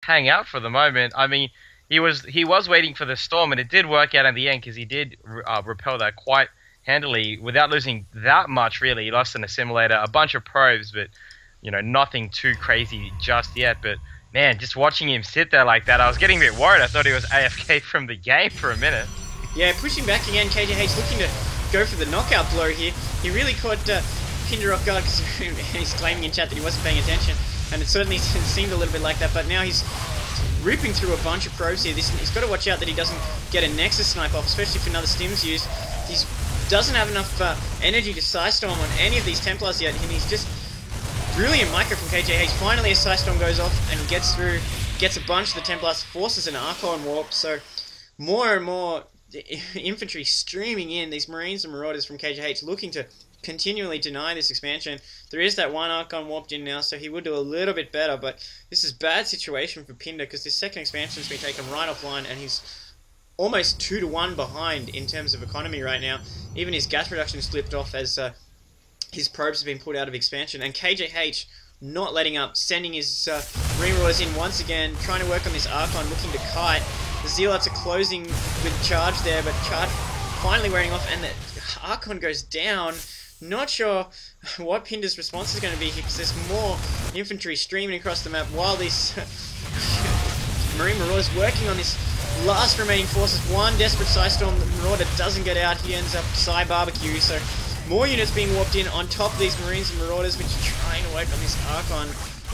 hang out for the moment. I mean, he was waiting for the storm, and it did work out in the end because he did repel that quite handily without losing that much. Really, he lost an assimilator, a bunch of probes, but nothing too crazy just yet. But man, just watching him sit there like that, I was getting a bit worried. I thought he was AFK from the game for a minute. Yeah, pushing back again. KJH looking to go for the knockout blow here. He really caught Pinder off guard because he's claiming in chat that he wasn't paying attention, and it certainly seemed a little bit like that. But now he's ripping through a bunch of probes here. He's got to watch out that he doesn't get a Nexus snipe off, especially if another stim's used. He doesn't have enough energy to Psystorm on any of these Templars yet, and he's just brilliant micro from KJH. Finally, a Psystorm goes off and gets through, gets a bunch of the Templars, forces an Archon warp. So more and more infantry streaming in, these Marines and Marauders from KJH looking to continually deny this expansion. There is that one Archon warped in now, so he would do a little bit better, but this is a bad situation for Pinder because this second expansion has been taken right offline and he's almost 2-to-1 behind in terms of economy right now. Even his gas production slipped off as his probes have been pulled out of expansion, and KJH not letting up, sending his Marine Marauders in once again, trying to work on this Archon, looking to kite. The Zealots are closing with charge there, but charge finally wearing off, and the Archon goes down. Not sure what Pinder's response is going to be here, because there's more infantry streaming across the map while these Marine Marauders working on this last remaining forces. One desperate Psystorm, the Marauder doesn't get out, he ends up Psy Barbecue, so more units being warped in on top of these Marines and Marauders, which are trying to work on this Archon.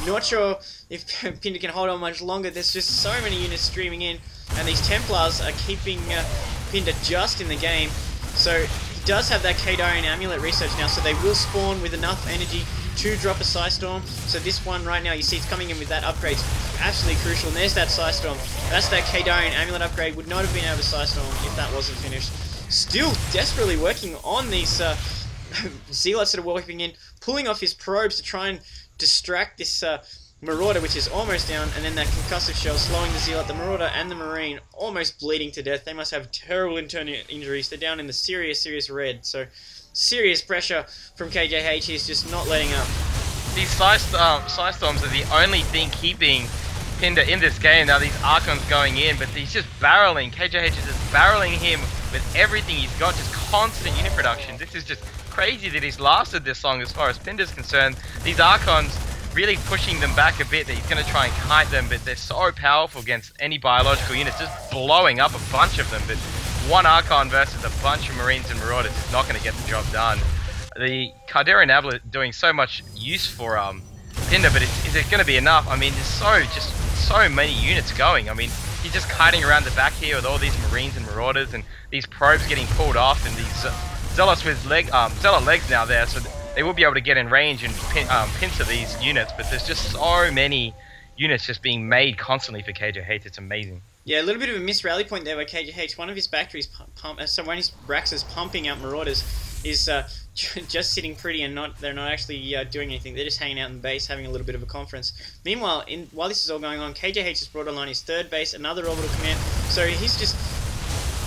Not sure if Pinder can hold on much longer. There's just so many units streaming in, and these Templars are keeping Pinder just in the game. So he does have that Kadarian Amulet research now, so they will spawn with enough energy to drop a Psystorm. So this one right now, you see it's coming in with that upgrade. It's absolutely crucial. And there's that Psystorm. That's that Kadarian Amulet upgrade. Would not have been able to Psystorm if that wasn't finished. Still desperately working on these Zealots that are warping in, pulling off his probes to try and distract this Marauder, which is almost down, and then that concussive shell slowing the Zealot, the Marauder, and the Marine almost bleeding to death. They must have terrible internal injuries. They're down in the serious red, so serious pressure from KJH. He's just not letting up. These Psystorms are the only thing keeping Pinder in this game. Now these Archons going in, but he's just barreling. KJH is just barreling him with everything he's got, just constant unit production. This is just crazy that he's lasted this long as far as Pinder's concerned. These Archons really pushing them back a bit, that he's going to try and kite them, but they're so powerful against any biological units, just blowing up a bunch of them. But one Archon versus a bunch of Marines and Marauders is not going to get the job done. The Caldera Nabla doing so much use for Pinder, but is it going to be enough? I mean, there's just so many units going. I mean, he's just kiting around the back here with all these Marines and Marauders, and these probes getting pulled off, and these Zealots with Zealot legs now there, so they will be able to get in range and pincer these units, but there's just so many units just being made constantly for KJH. It's amazing. Yeah, a little bit of a missed rally point there by KJH. One of his factories one of his racks is pumping out Marauders is just sitting pretty, and they're not actually doing anything. They're just hanging out in the base, having a little bit of a conference. Meanwhile, while this is all going on, KJH has brought online his third base, another orbital command. So he's just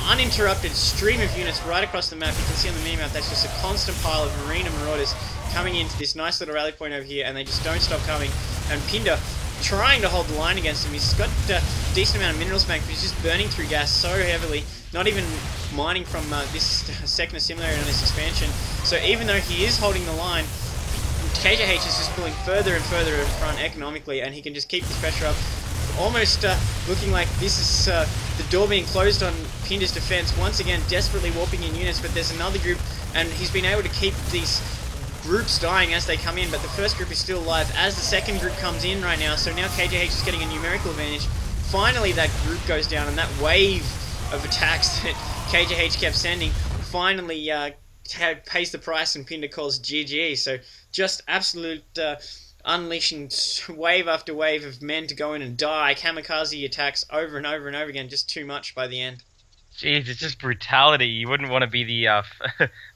uninterrupted stream of units right across the map. You can see on the mini-map that's just a constant pile of Marine and Marauders coming into this nice little rally point over here, and they just don't stop coming. And Pinder trying to hold the line against him. He's got a decent amount of minerals bank, but he's just burning through gas so heavily, not even mining from this second assimilator on this expansion. So even though he is holding the line, KJH is just pulling further and further in front economically, and he can just keep this pressure up. Almost looking like this is the door being closed on Pinder's defense. Once again, desperately warping in units, but there's another group, and he's been able to keep these groups dying as they come in, but the first group is still alive as the second group comes in right now. So now KJH is getting a numerical advantage. Finally, that group goes down, and that wave of attacks that KJH kept sending finally pays the price, and Pinder calls GG. So just absolute unleashing wave after wave of men to go in and die. Kamikaze attacks over and over and over again. Just too much by the end. Jeez, it's just brutality. You wouldn't want to be the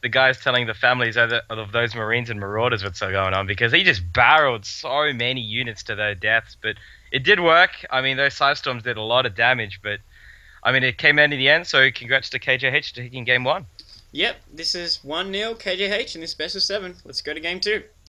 the guys telling the families of those Marines and Marauders what's going on, because he just barreled so many units to their deaths. But it did work. I mean, those Psystorms did a lot of damage, but I mean, it came out in the end. So congrats to KJH taking game 1. Yep, this is 1-0 KJH in this best of 7. Let's go to game 2.